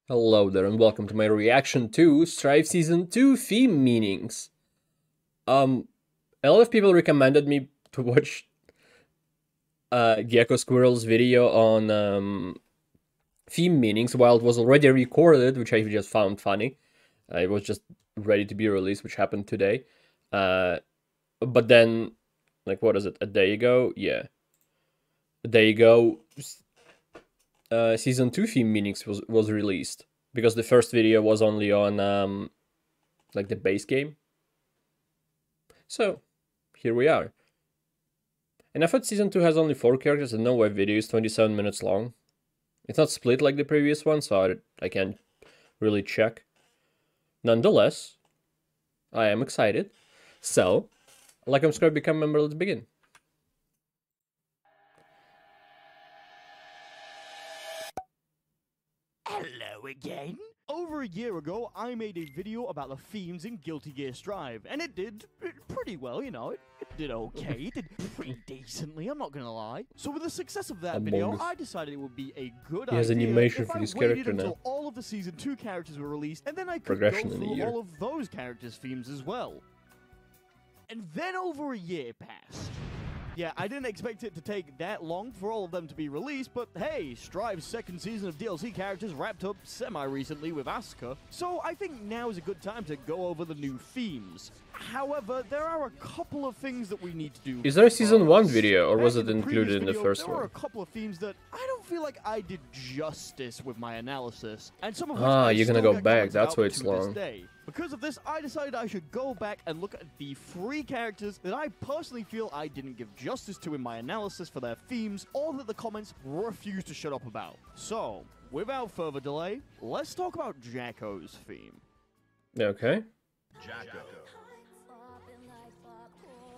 Hello there and welcome to my reaction to Strive Season 2 theme meanings. Um, a lot of people recommended me to watch Gecko Squirrel's video on theme meanings while it was already recorded, which I just found funny. It was just ready to be released, which happened today. But then, like, what is it, a day ago? Yeah. A day ago, Season 2 theme meanings was released. Because the first video was only on, like, the base game. So, here we are. And I thought Season 2 has only 4 characters and no web video is 27 minutes long. It's not split like the previous one, so I can't really check. Nonetheless, I am excited. So, like and subscribe, become a member, let's begin. Hello again. Over a year ago, I made a video about the themes in Guilty Gear Strive, and it did pretty well, you know. It did okay. It did pretty decently, I'm not gonna lie. So with the success of that video, I decided it would be a good He has idea animation if for I this waited character until now. all of the Season 2 characters were released, and then I could Progression go in a through year. all of those characters' themes as well. And then over a year passed. Yeah, I didn't expect it to take that long for all of them to be released, but hey, Strive's second season of DLC characters wrapped up semi-recently with Asuka, so I think now is a good time to go over the new themes. However, there are a couple of things that we need to do. Is there a Season 1 first. video, or was Back it the included previous in the video, first there were one? a couple of themes that I don't feel like I did justice with my analysis, and some of which You're gonna still go get back, commented that's out why it's to this long. day. Because of this, I decided I should go back and look at the 3 characters that I personally feel I didn't give justice to in my analysis for their themes, or that the comments refuse to shut up about. So, without further delay, let's talk about Jacko's theme. Okay. Jacko.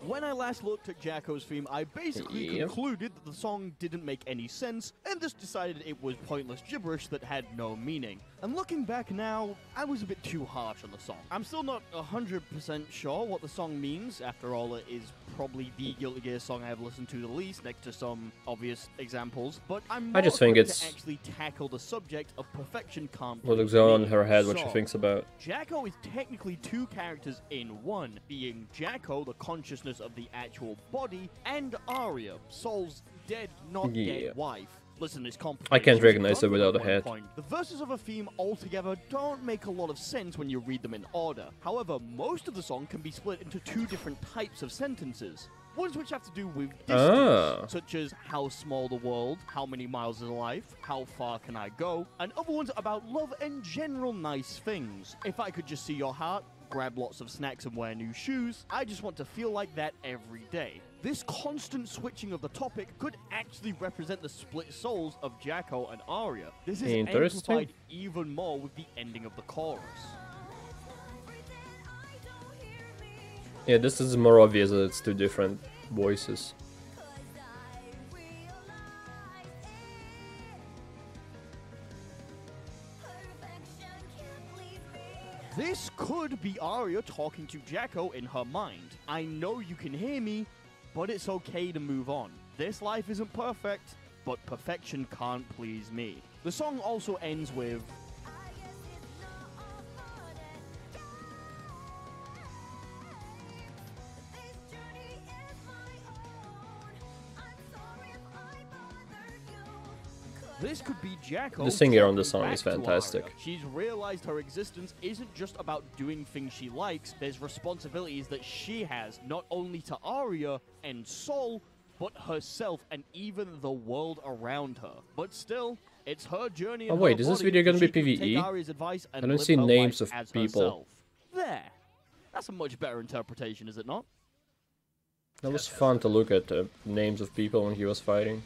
When I last looked at Jacko's theme, I basically Yep. concluded that the song didn't make any sense, and just decided it was pointless gibberish that had no meaning. And looking back now, I was a bit too harsh on the song. I'm still not 100% sure what the song means. After all, it is probably the Guilty Gear song I have listened to the least, next to some obvious examples. But I'm I more just think equipped it's to actually tackle the subject of perfection can't what please goes on me. in her head, what she So, thinks about. Jacko is technically 2 characters in one, being Jacko, the consciousness of the actual body, and Arya, Soul's dead, not Yeah. dead wife. Listen, it's complicated. I can't She was recognize her done without at a one head. point. The verses of a theme altogether don't make a lot of sense when you read them in order. However, most of the song can be split into 2 different types of sentences. Ones which have to do with distance, such as how small the world, how many miles is life, how far can I go, and other ones about love and general nice things. If I could just see your heart, grab lots of snacks and wear new shoes, I just want to feel like that every day. This constant switching of the topic could actually represent the split souls of Jacko and Arya. This is Interesting. amplified even more with the ending of the chorus. Yeah, this is more obvious that it's 2 different voices. This could be Arya talking to Jacko in her mind. I know you can hear me, but it's okay to move on. This life isn't perfect, but perfection can't please me. The song also ends with, this could be Jacko. The singer on the talking song back is to fantastic. Arya. She's realized her existence isn't just about doing things she likes. There's responsibilities that she has, not only to Arya and Soul, but herself and even the world around her. But still, it's her journey. Oh, and wait, her is this body, video gonna so be she can take PvE? Arya's advice and I don't live see her names life of as people. herself. There. That's a much better interpretation, is it not? That was fun to look at the names of people when he was fighting.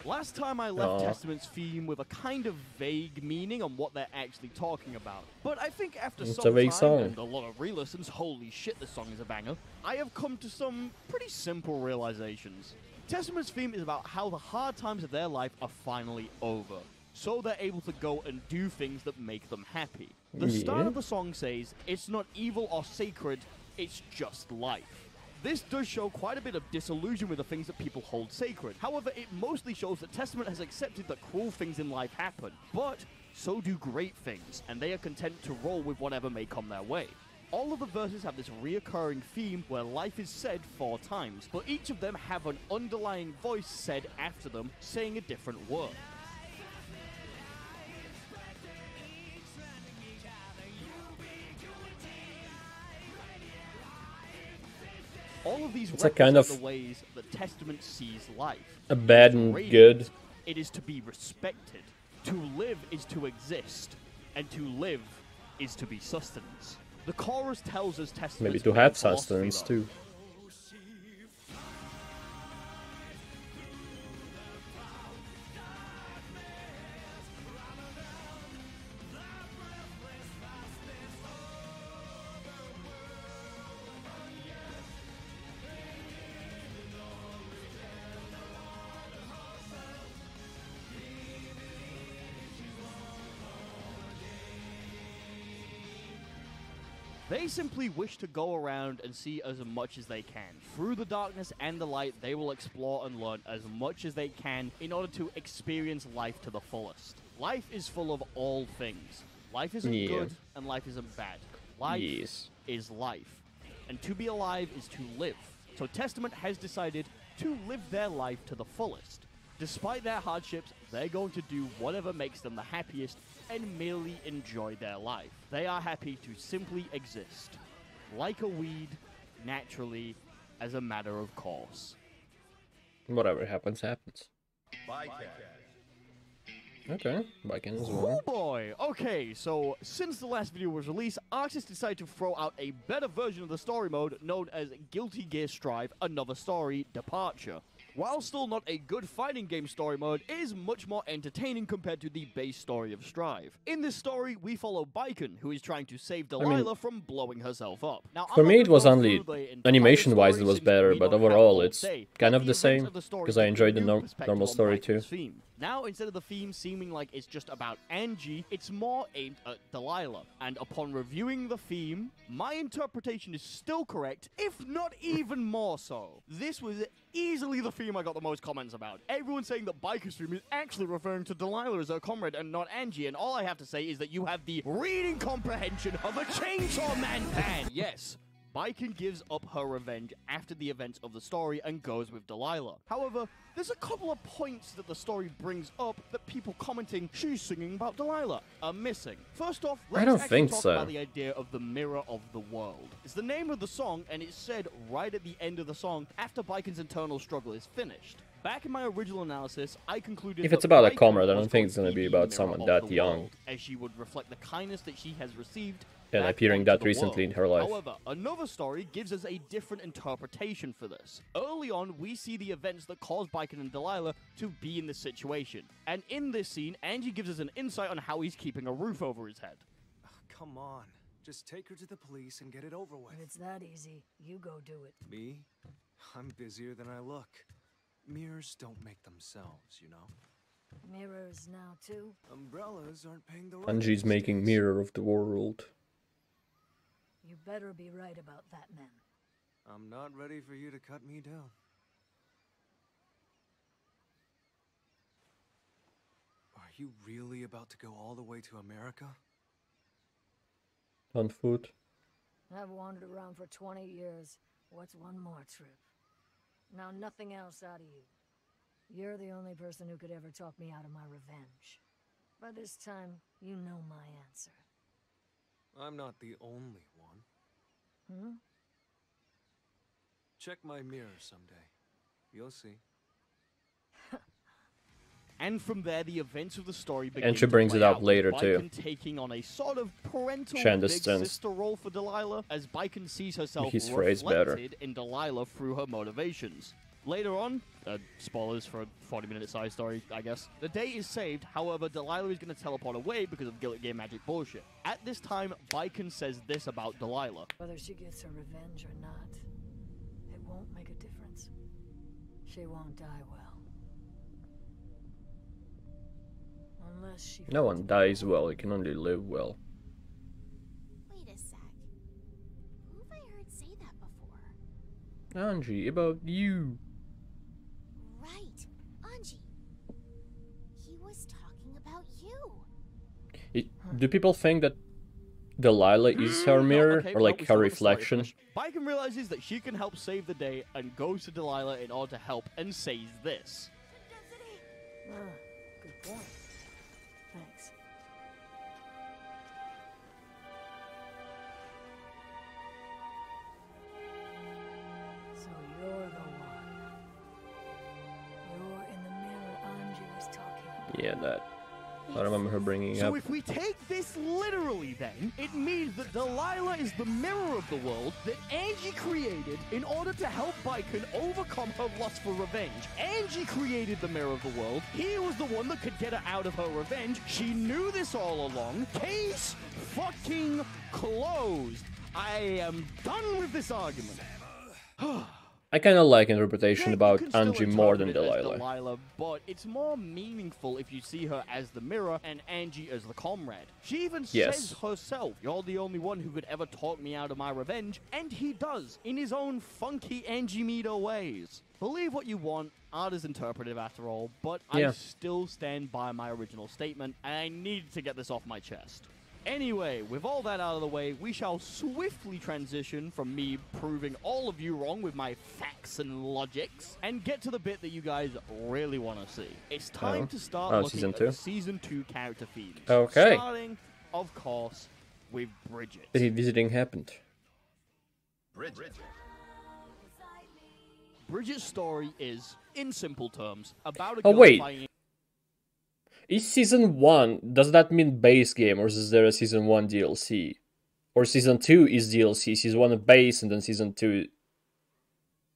Last time I left Aw. Testament's theme with a kind of vague meaning on what they're actually talking about. But I think after It's some a vague time song. and a lot of re-listens, holy shit, this song is a banger, I have come to some pretty simple realizations. Testament's theme is about how the hard times of their life are finally over, so they're able to go and do things that make them happy. The start Yeah. of the song says, it's not evil or sacred, it's just life. This does show quite a bit of disillusion with the things that people hold sacred. However, it mostly shows that Testament has accepted that cruel things in life happen, but so do great things, and they are content to roll with whatever may come their way. All of the verses have this reoccurring theme where life is said 4 times, but each of them have an underlying voice said after them, saying a different word. All of these represent the ways that Testament sees life. A bad and good. It is to be respected. To live is to exist, and to live is to be sustenance. The chorus tells us Testament. Maybe to have sustenance too. They simply wish to go around and see as much as they can. Through the darkness and the light, they will explore and learn as much as they can in order to experience life to the fullest. Life is full of all things. Life isn't good and life isn't bad. Life is life. And to be alive is to live. So Testament has decided to live their life to the fullest. Despite their hardships, they're going to do whatever makes them the happiest and merely enjoy their life. They are happy to simply exist, like a weed, naturally, as a matter of course. Whatever happens, happens. Okay, Bycan as well. Oh boy! Okay, so since the last video was released, Arxis decided to throw out a better version of the story mode known as Guilty Gear Strive Another Story Departure. While still not a good fighting game story mode, it is much more entertaining compared to the base story of Strive. In this story, we follow Bycan, who is trying to save Delilah from blowing herself up. Now, for me, it was only animation-wise it was better, but overall it's kind of the same, because I enjoyed the normal story too. Now, instead of the theme seeming like it's just about Angie, it's more aimed at Delilah. And upon reviewing the theme, my interpretation is still correct, if not even more so. This was easily the theme I got the most comments about. Everyone saying that Bycan's theme is actually referring to Delilah as her comrade and not Angie, and all I have to say is that you have the reading comprehension of a Chainsaw Man fan! Yes. Bycan gives up her revenge after the events of the story and goes with Delilah. However, there's a couple of points that the story brings up that people commenting she's singing about Delilah are missing. First off, let's talk about the idea of the mirror of the world. It's the name of the song, and it's said right at the end of the song after Bycan's internal struggle is finished. Back in my original analysis, I concluded if it's about a comrade, I don't think it's going to be about someone that young. As she would reflect the kindness that she has received and appearing that recently in her life. However, another story gives us a different interpretation for this. Early on, we see the events that caused Bycan and Delilah to be in this situation. And in this scene, Angie gives us an insight on how he's keeping a roof over his head. Oh, come on. Just take her to the police and get it over with. If it's that easy, you go do it. Me? I'm busier than I look. Mirrors don't make themselves, you know? Mirrors now, too? Umbrellas aren't paying the rent. Angie's making mirror of the world. You better be right about that, man. I'm not ready for you to cut me down. Are you really about to go all the way to America? On foot. I've wandered around for 20 years. What's one more trip? Now nothing else out of you. You're the only person who could ever talk me out of my revenge. By this time, you know my answer. I'm not the only one. Hmm? Check my mirror someday. You'll see. And from there, the events of the story begin. And she brings it up later too. Taking on a sort of parental big sister role for Delilah, as Bycan sees herself reflected in Delilah through her motivations. Later on, spoilers for a 40-minute side story, I guess. The day is saved, however, Delilah is going to teleport away because of Guilty Gear Magic bullshit. At this time, Bycan says this about Delilah. Whether she gets her revenge or not, it won't make a difference. She won't die well. Unless she... No one dies well, he can only live well. Wait a sec. Who have I heard say that before? Angie, about you. Right, Angie. He was talking about you. Do people think that Delilah is her mirror, Okay, or like we her still haven't started reflection? finish. Baiken realizes that she can help save the day and goes to Delilah in order to help and says this. Ah, good point. Thanks. So you're the one. You're in the mirror Angie was talking about. Yeah, that. I remember her bringing So up. if we take this literally then, it means that Delilah is the mirror of the world that Angie created in order to help Baiken overcome her lust for revenge. Angie created the mirror of the world. He was the one that could get her out of her revenge. She knew this all along. Case fucking closed. I am done with this argument. I kind of like interpretation Yeah, you about can still Angie more than interpret it as Delilah. Delilah, but it's more meaningful if you see her as the mirror and Angie as the comrade. She even Yes. says herself, "You're the only one who could ever talk me out of my revenge," and he does, in his own funky Angie Meter ways. Believe what you want, art is interpretive after all, but I Yeah. still stand by my original statement, and I need to get this off my chest. Anyway, with all that out of the way, we shall swiftly transition from me proving all of you wrong with my facts and logics, and get to the bit that you guys really want to see. It's time to start looking Season at 2? the Season 2 character themes. Okay. Starting, of course, with Bridget. The revisiting happened. Bridget's story is, in simple terms, about a Oh, girl wait. fighting Is season 1, does that mean base game, or is there a season 1 DLC? Or season 2 is DLC, season 1 is base, and then season 2...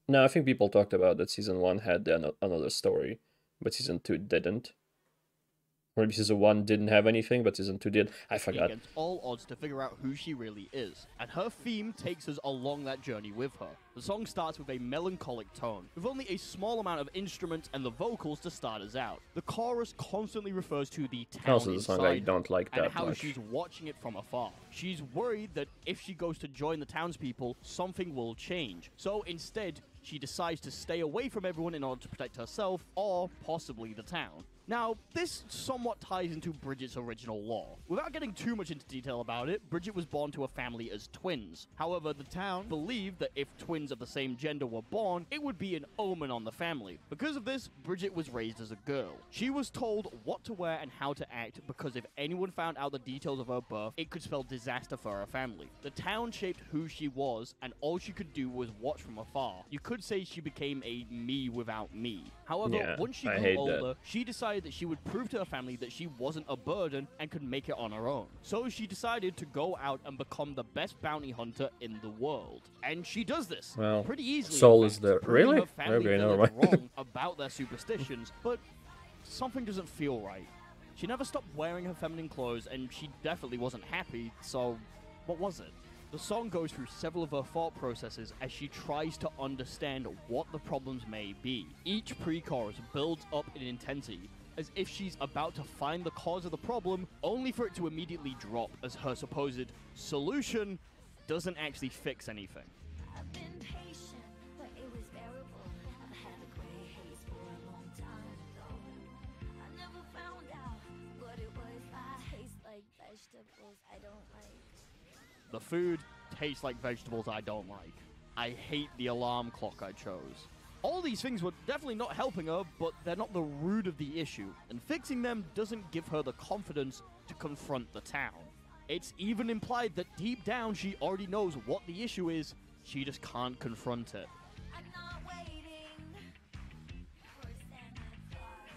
No, I think people talked about that season 1 had another story, but season 2 didn't. Or maybe season 1 didn't have anything, but season 2 did. I forgot. against all odds to figure out who she really is, and her theme takes us along that journey with her. The song starts with a melancholic tone, with only a small amount of instruments and the vocals to start us out. The chorus constantly refers to the town Also, the song I inside don't like and that how much. she's watching it from afar. She's worried that if she goes to join the townspeople, something will change. So instead, she decides to stay away from everyone in order to protect herself, or possibly the town. Now, this somewhat ties into Bridget's original lore. Without getting too much into detail about it, Bridget was born to a family as twins. However, the town believed that if twins of the same gender were born, it would be an omen on the family. Because of this, Bridget was raised as a girl. She was told what to wear and how to act because if anyone found out the details of her birth, it could spell disaster for her family. The town shaped who she was, and all she could do was watch from afar. You could say she became a me without me. However, Yeah, once she I grew hate older, that. she decided that she would prove to her family that she wasn't a burden and could make it on her own. So she decided to go out and become the best bounty hunter in the world. And she does this Well, pretty easily. Soul in is fact, there. proving Really? Her family Okay, never village mind. wrong about their superstitions, but something doesn't feel right. She never stopped wearing her feminine clothes, and she definitely wasn't happy, so what was it? The song goes through several of her thought processes as she tries to understand what the problems may be. Each pre-chorus builds up in intensity, as if she's about to find the cause of the problem, only for it to immediately drop as her supposed solution doesn't actually fix anything. I've been patient, but it was bearable. I had a gray haze for a long time ago. I never found out what it was. I taste like vegetables I don't like. The food tastes like vegetables I don't like. I hate the alarm clock I chose. All these things were definitely not helping her, but they're not the root of the issue, and fixing them doesn't give her the confidence to confront the town. It's even implied that deep down she already knows what the issue is, she just can't confront it. I'm not waiting for Santa Claus.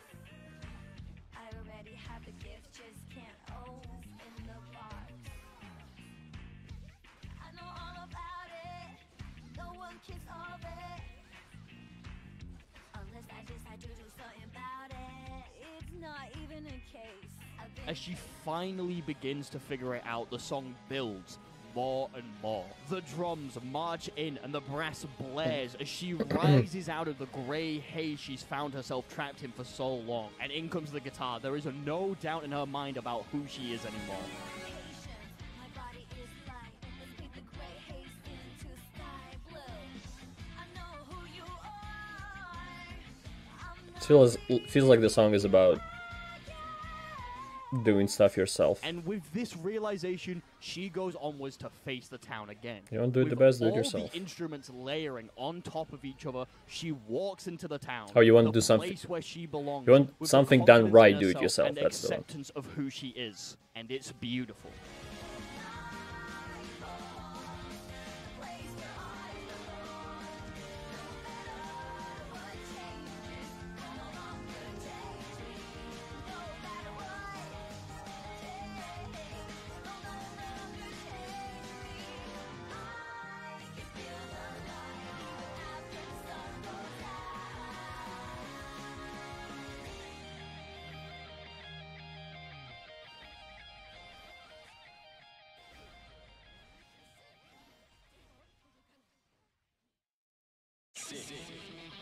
I already have the gift, just can't open in the box. I know all about it. No one can solve it. Unless I decide to do something about it. It's not even a case. I've been As she finally begins to figure it out, the song builds more and more. The drums march in and the brass blares as she rises out of the grey haze she's found herself trapped in for so long. And in comes the guitar. There is no doubt in her mind about who she is anymore. patient. My body is light. Let's paint the gray haze into sky blue. I know who you are. I'm not Feels like the song is about doing stuff yourself. And with this realization, she goes onwards to face the town again. You want to do it the With best, do it all yourself. the instruments layering on top of each other, she walks into the town. Oh, you want to the do something- place where she belongs. you want with the something done confidence right, in do it herself yourself, And that's the one. acceptance of who she is, and it's beautiful.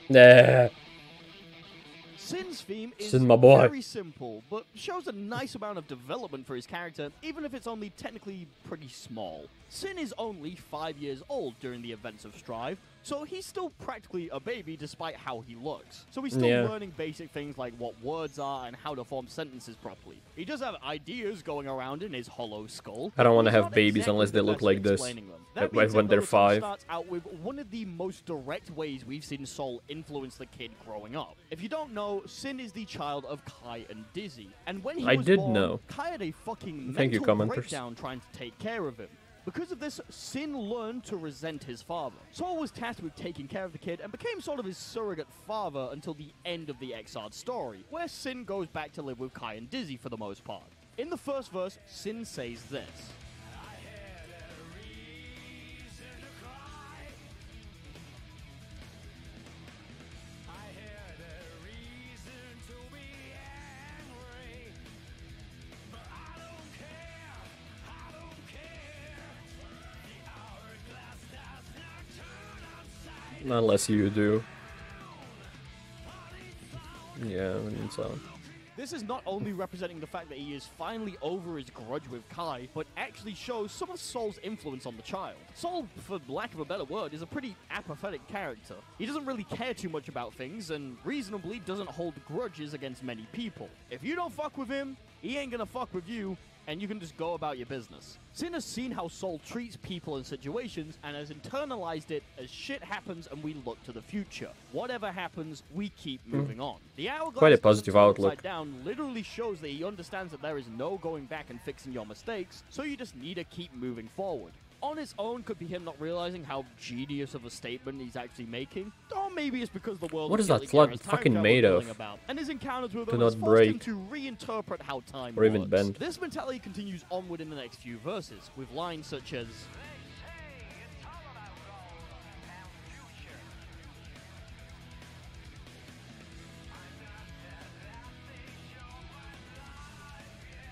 Nah. Sin's theme is Sin, my boy. very simple, but shows a nice amount of development for his character, even if it's only technically pretty small. Sin is only 5 years old during the events of Strive, so he's still practically a baby despite how he looks. So he's still Yeah. learning basic things like what words are and how to form sentences properly. He does have ideas going around in his hollow skull. I don't wanna but he's have not babies exactly unless they the look best like at this. explaining them. That When being said, they're though, the song 5. starts out with one of the most direct ways we've seen Soul influence the kid growing up. If you don't know, Sin is the child of Kai and Dizzy, and when he I was did born, know. Kai had a fucking Thank you, mental commenters. breakdown trying to take care of him. Because of this, Sin learned to resent his father. Soul was tasked with taking care of the kid and became sort of his surrogate father until the end of the Exard story, where Sin goes back to live with Kai and Dizzy for the most part. In the first verse, Sin says this. Unless you do. Yeah, I mean, so. This is not only representing the fact that he is finally over his grudge with Kai, but actually shows some of Soul's influence on the child. Soul, for lack of a better word, is a pretty apathetic character. He doesn't really care too much about things, and reasonably doesn't hold grudges against many people. If you don't fuck with him, he ain't gonna fuck with you, and you can just go about your business. Sin has seen how Soul treats people and situations, and has internalized it as shit happens and we look to the future. Whatever happens, we keep moving on. The hourglass Quite a doesn't positive turn outlook. upside down literally shows that he understands that there is no going back and fixing your mistakes, so you just need to keep moving forward. On its own could be him not realizing how genius of a statement he's actually making, or maybe it's because the world What is that Gilly flood Garrett's time fucking travel made feeling of? about, and his encounters with Do them not has forced him break. to reinterpret how time Or even works. bend. This mentality continues onward in the next few verses, with lines such as,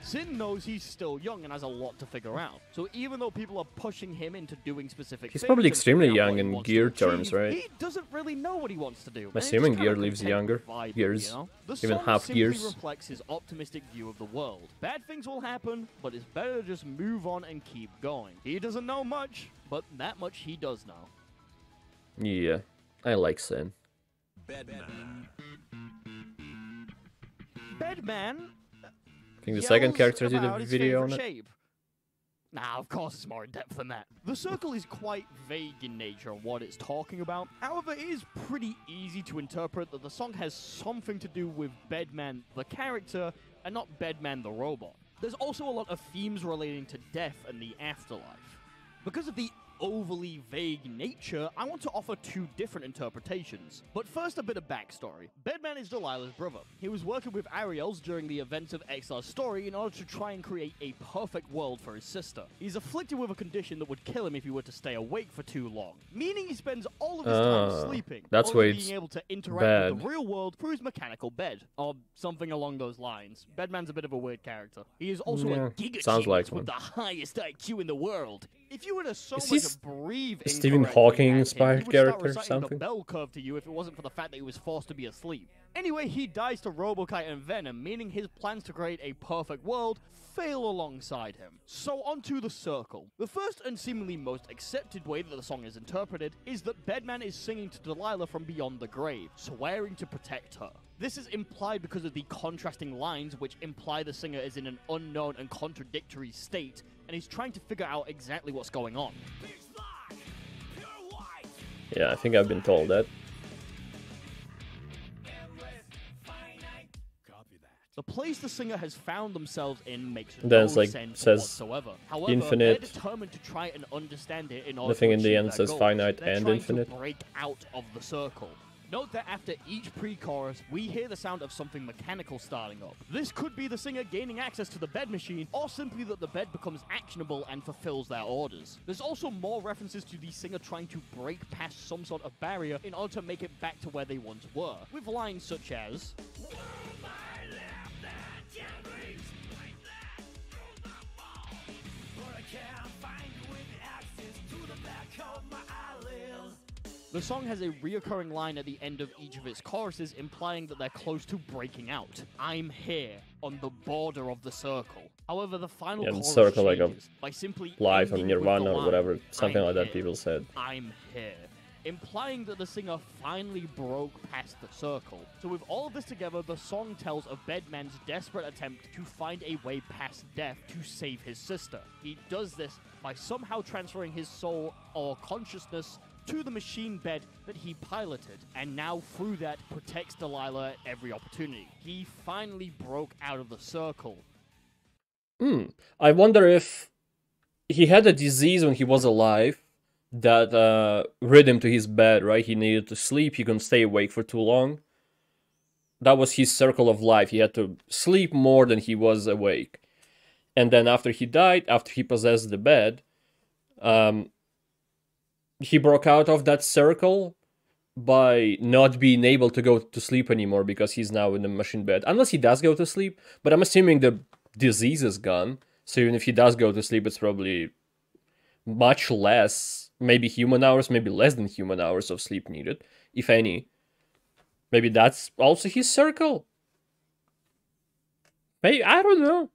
Sin knows he's still young and has a lot to figure out. So even though people are pushing him into doing specific He's things probably and extremely figuring out young what he in wants Gear to terms, achieve, right? He doesn't really know what he wants to do. I'm assuming Gear lives younger. Vibe, Gears. You know? The Even song half simply Gears. reflects his optimistic view of the world. Bad things will happen, but it's better to just move on and keep going. He doesn't know much, but that much he does know. Yeah, I like Sin. Bedman. Bedman I think the second yells character did a about his video on favorite it. shape. Nah, of course it's more in depth than that. The circle is quite vague in nature on what it's talking about. However, it is pretty easy to interpret that the song has something to do with Bedman the character and not Bedman the robot. There's also a lot of themes relating to death and the afterlife. Because of the overly vague nature, I want to offer two different interpretations. But first, a bit of backstory. Bedman is Delilah's brother. He was working with Ariel's during the events of Exar's story in order to try and create a perfect world for his sister. He's afflicted with a condition that would kill him if he were to stay awake for too long, meaning he spends all of his time sleeping, that's only why being it's able to interact with bad. the real world through his mechanical bed, or something along those lines. Bedman's a bit of a weird character. He is also Yeah, a giga sounds like genius with one. the highest IQ in the world. If you were to so Is much he breathe Stephen incorrectly Hawking at him, inspired he would character start or reciting something? the bell curve to you if it wasn't for the fact that he was forced to be asleep. Anyway, he dies to Robokite and Venom, meaning his plans to create a perfect world fail alongside him. So onto the circle. The first and seemingly most accepted way that the song is interpreted is that Bedman is singing to Delilah from beyond the grave, swearing to protect her. This is implied because of the contrasting lines which imply the singer is in an unknown and contradictory state and is trying to figure out exactly what's going on. Yeah, I think I've been told that. The place the singer has found themselves in makes Then no it's like, sense says whatsoever. However, infinite. they're determined to try and understand it in order Nothing to in the achieve end their says goals. finite They're and trying infinite. to break out of the circle. Note that after each pre-chorus, we hear the sound of something mechanical starting up. This could be the singer gaining access to the bed machine, or simply that the bed becomes actionable and fulfills their orders. There's also more references to the singer trying to break past some sort of barrier in order to make it back to where they once were, with lines such as... The song has a reoccurring line at the end of each of its choruses implying that they're close to breaking out. I'm here, on the border of the circle. However, the final chorus circle like a changes by simply Life or ending with the Nirvana or line, whatever, something "I'm like that here, people said. I'm here. Implying that the singer finally broke past the circle. So with all of this together, the song tells of Bedman's desperate attempt to find a way past death to save his sister. He does this by somehow transferring his soul or consciousness to the machine bed that he piloted, and now through that protects Delilah at every opportunity. He finally broke out of the circle. I wonder if he had a disease when he was alive that rid him to his bed, right? He needed to sleep, he couldn't stay awake for too long. That was his circle of life. He had to sleep more than he was awake. And then after he died, after he possessed the bed, he broke out of that circle by not being able to go to sleep anymore because he's now in the machine bed. Unless he does go to sleep, but I'm assuming the disease is gone. So even if he does go to sleep, it's probably much less, maybe human hours, maybe less than human hours of sleep needed, if any. Maybe that's also his circle. Maybe, I don't know.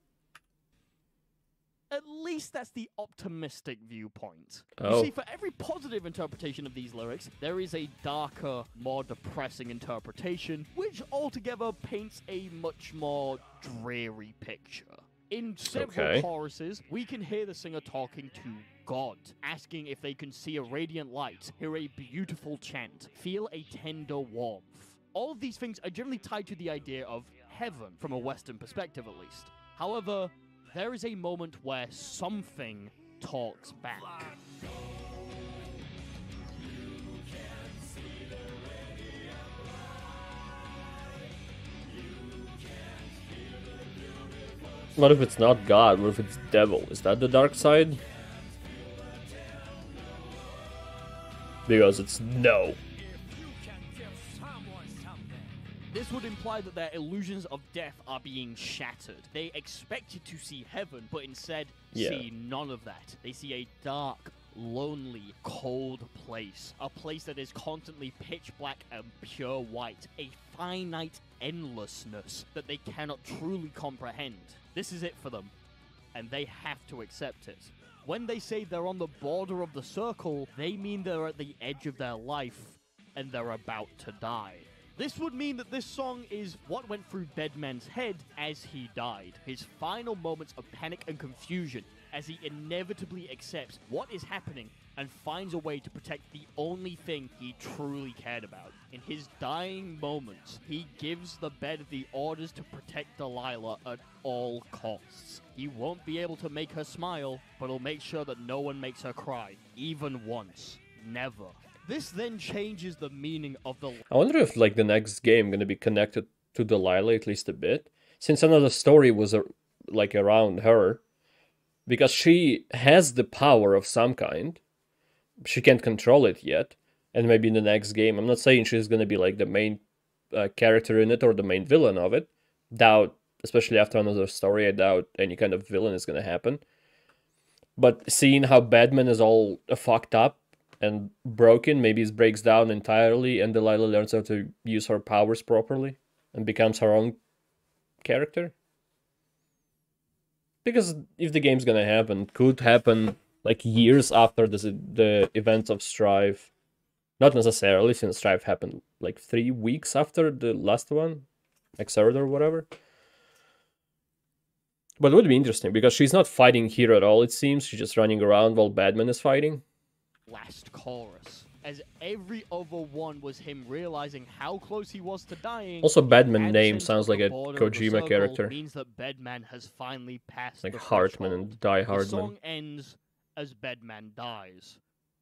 At least that's the optimistic viewpoint. Oh. You see, for every positive interpretation of these lyrics, there is a darker, more depressing interpretation, which altogether paints a much more dreary picture. In several choruses, we can hear the singer talking to God, asking if they can see a radiant light, hear a beautiful chant, feel a tender warmth. All of these things are generally tied to the idea of heaven, from a Western perspective at least. However, there is a moment where something talks back. What if it's not God? What if it's devil? Is that the dark side? Because it's no. This would imply that their illusions of death are being shattered. They expected to see heaven, but instead see none of that. They see a dark, lonely, cold place. A place that is constantly pitch black and pure white. A finite endlessness that they cannot truly comprehend. This is it for them, and they have to accept it. When they say they're on the border of the circle, they mean they're at the edge of their life, and they're about to die. This would mean that this song is what went through Bedman's head as he died. His final moments of panic and confusion as he inevitably accepts what is happening and finds a way to protect the only thing he truly cared about. In his dying moments, he gives the bed the orders to protect Delilah at all costs. He won't be able to make her smile, but he'll make sure that no one makes her cry, even once. Never. This then changes the meaning of the... I wonder if like the next game gonna be connected to Delilah at least a bit, since another story was like around her, because she has the power of some kind. She can't control it yet, and maybe in the next game, I'm not saying she's gonna be like the main character in it or the main villain of it. Doubt, especially after another story, I doubt any kind of villain is gonna happen. But seeing how Batman is all fucked up and broken, maybe it breaks down entirely and Delilah learns how to use her powers properly and becomes her own character. Because if the game's gonna happen, it could happen like years after the events of Strive. Not necessarily, since Strive happened like 3 weeks after the last one, Exert or whatever. But it would be interesting, because she's not fighting here at all, it seems. She's just running around while Batman is fighting. Last chorus, as every other one was him realizing how close he was to dying. Also, Batman and name since sounds like a the border of the Kojima circle character. Means that Bedman has finally passed Like the Hartman threshold. and Die The Hardman. song ends as Bedman dies,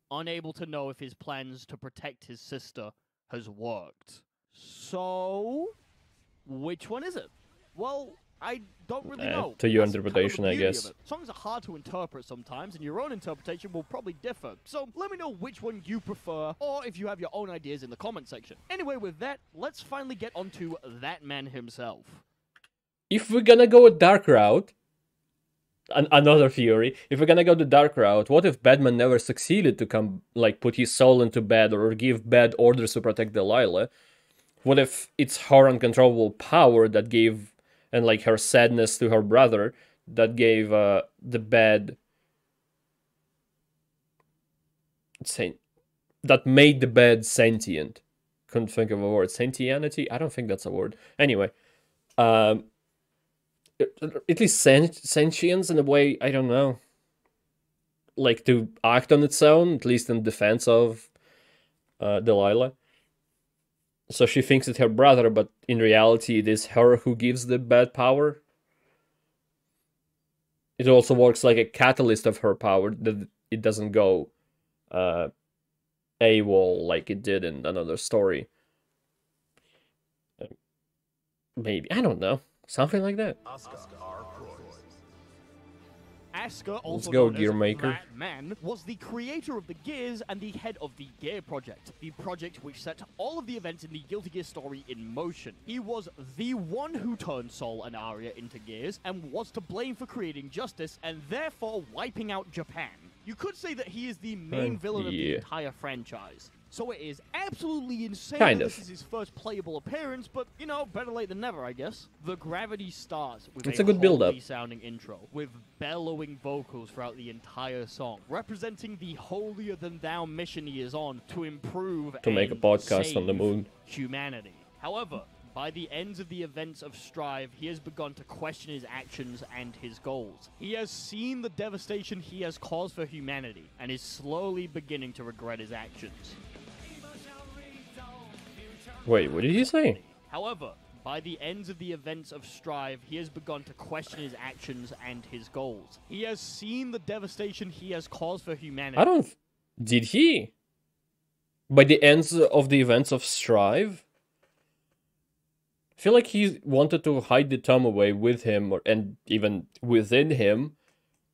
unable to know if his plans to protect his sister has worked. So, which one is it? Well, I don't really know. To your That's kind of the interpretation, I beauty of guess. it. Songs are hard to interpret sometimes, and your own interpretation will probably differ. So let me know which one you prefer, or if you have your own ideas in the comment section. Anyway, with that, let's finally get onto that man himself. If we're gonna go a dark route, another theory, if we're gonna go the dark route, what if Batman never succeeded to come, like, put his soul into bed or give bad orders to protect Delilah? What if it's her uncontrollable power that gave, and like her sadness to her brother, that gave the bad, that made the bad sentient? Couldn't think of a word. Sentienity? I don't think that's a word. Anyway, at least sentience in a way, I don't know. Like to act on its own, at least in defense of Delilah. So she thinks it's her brother, but in reality it is her who gives the bad power. It also works like a catalyst of her power, that it doesn't go AWOL like it did in another story. Maybe, I don't know. Something like that. Asker, also go, known Gear as Maker. That Man, was the creator of the Gears and the head of the Gear Project, the project which set all of the events in the Guilty Gear story in motion. He was the one who turned Sol and Arya into Gears, and was to blame for creating Justice, and therefore wiping out Japan. You could say that he is the main villain of the yeah. entire franchise. So it is absolutely insane Kind that of. this is his first playable appearance, but, you know, better late than never, I guess. The Gravity starts with It's a good build-up. holy sounding intro, with bellowing vocals throughout the entire song, representing the holier-than-thou mission he is on to improve To make a and podcast on the save moon. humanity. However, by the ends of the events of Strive, he has begun to question his actions and his goals. He has seen the devastation he has caused for humanity, and is slowly beginning to regret his actions. Wait, what did he say? However, by the ends of the events of Strive, he has begun to question his actions and his goals. He has seen the devastation he has caused for humanity. I don't... Did he? By the ends of the events of Strive? I feel like he wanted to hide the Tom away with him, and even within him,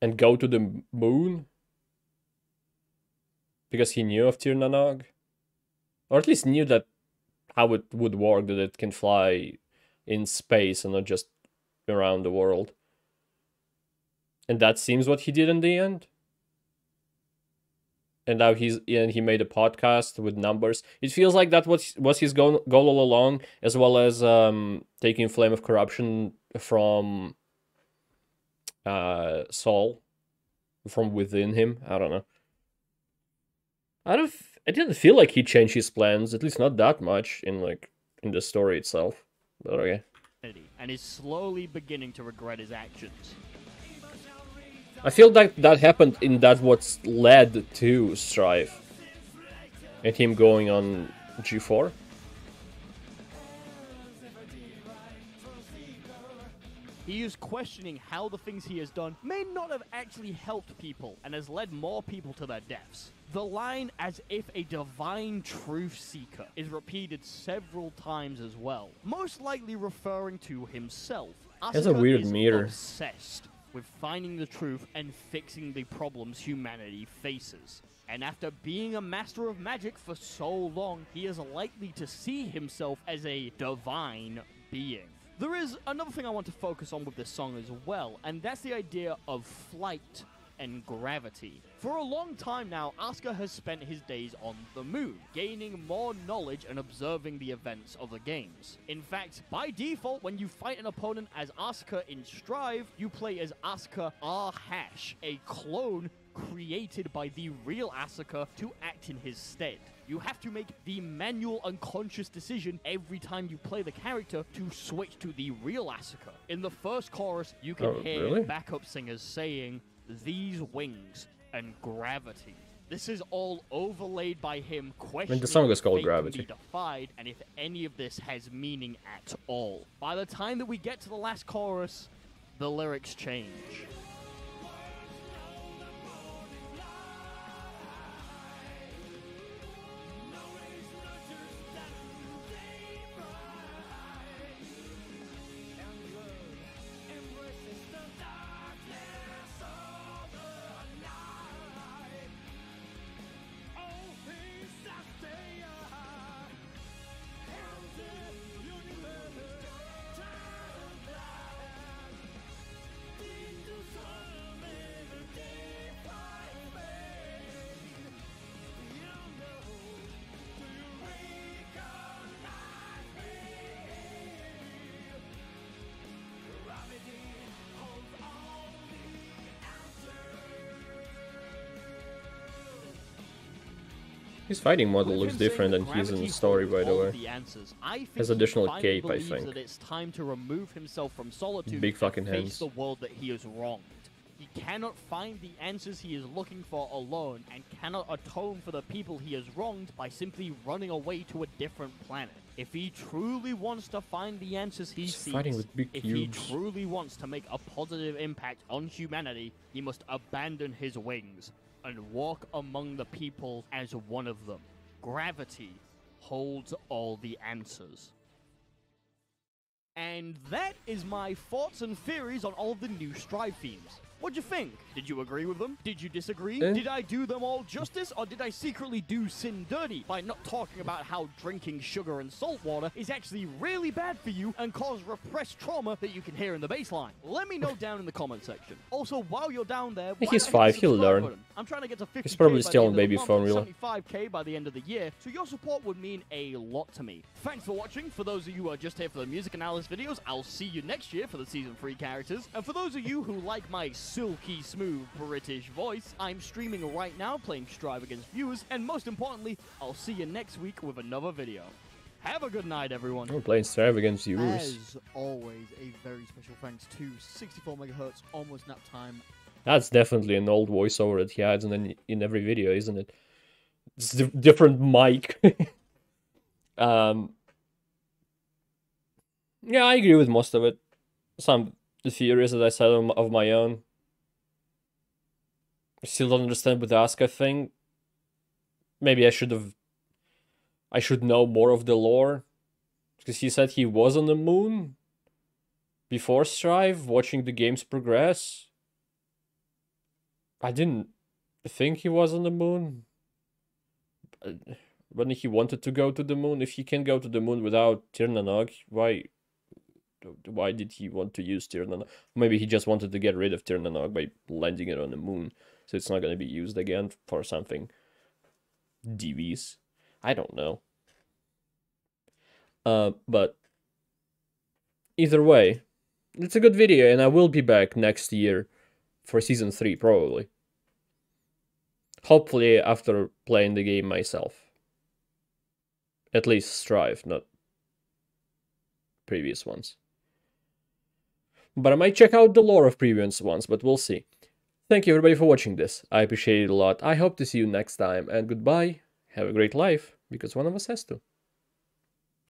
and go to the moon? Because he knew of Tir Na Nog? Or at least knew that how it would work, that it can fly in space and not just around the world. And that seems what he did in the end. And now he made a podcast with numbers. It feels like that was his goal all along, as well as taking Flame of Corruption from Sol, from within him. I don't know. I didn't feel like he changed his plans, at least not that much in the story itself. But okay. And is slowly beginning to regret his actions. I feel that happened in that what's led to Strive. And him going on G4. He is questioning how the things he has done may not have actually helped people, and has led more people to their deaths. The line, "as if a divine truth seeker," is repeated several times as well, most likely referring to himself. Has a Asuka weird is meter. obsessed with finding the truth and fixing the problems humanity faces. And after being a master of magic for so long, he is likely to see himself as a divine being. There is another thing I want to focus on with this song as well, and that's the idea of flight and gravity. For a long time now, Asuka has spent his days on the moon, gaining more knowledge and observing the events of the games. In fact, by default, when you fight an opponent as Asuka in Strive, you play as Asuka R#, a clone created by the real Asuka to act in his stead. You have to make the manual unconscious decision every time you play the character to switch to the real Asuka. In the first chorus, you can hear backup singers saying, "These wings and gravity." This is all overlaid by him questioning the song is called fate Gravity. can be defied and if any of this has meaning at all. By the time that we get to the last chorus, the lyrics change. His fighting model looks different than he's in the story, by the way. Has additional cape, I think. That it's time to remove himself from solitude Big fucking and face hands. the world that he has wronged. He cannot find the answers he is looking for alone, and cannot atone for the people he has wronged by simply running away to a different planet. If he truly wants to find the answers he He's seeks, fighting with big if he cubes. truly wants to make a positive impact on humanity, he must abandon his wings and walk among the people as one of them. Gravity holds all the answers. And that is my thoughts and theories on all of the new Strive themes. What'd you think? Did you agree with them? Did you disagree? Did I do them all justice, or did I secretly do Sin dirty by not talking about how drinking sugar and salt water is actually really bad for you and cause repressed trauma that you can hear in the baseline? Let me know down in the comment section. Also, while you're down there, He's why not hit 5, the he'll subscribe learn. button? I'm trying to get to 50K He's probably by still the on end of the baby month formula. and 75K by the end of the year, so your support would mean a lot to me. Thanks for watching. For those of you who are just here for the music analysis videos, I'll see you next year for the Season 3 characters. And for those of you who like my silky smooth British voice, I'm streaming right now playing Strive against viewers, and most importantly, I'll see you next week with another video. Have a good night, everyone. We're playing Strive against viewers. As always, a very special thanks to 64 MHz Almost Nap Time. That's definitely an old voiceover that he has in every video, isn't it? It's different mic. Yeah, I agree with most of it. Some theories that I said of my own. I still don't understand with the Asuka thing. Maybe I should know more of the lore. Because he said he was on the moon before Strive, watching the games progress. I didn't think he was on the moon. When he wanted to go to the moon, if he can go to the moon without Tir na Nog, why did he want to use Tir na Nog? Maybe he just wanted to get rid of Tir na Nog by landing it on the moon, so it's not going to be used again for something devious. I don't know. But either way, it's a good video, and I will be back next year for Season 3, probably. Hopefully after playing the game myself. At least Strive, not previous ones. But I might check out the lore of previous ones, but we'll see. Thank you everybody for watching this. I appreciate it a lot. I hope to see you next time, and goodbye. Have a great life, because one of us has to.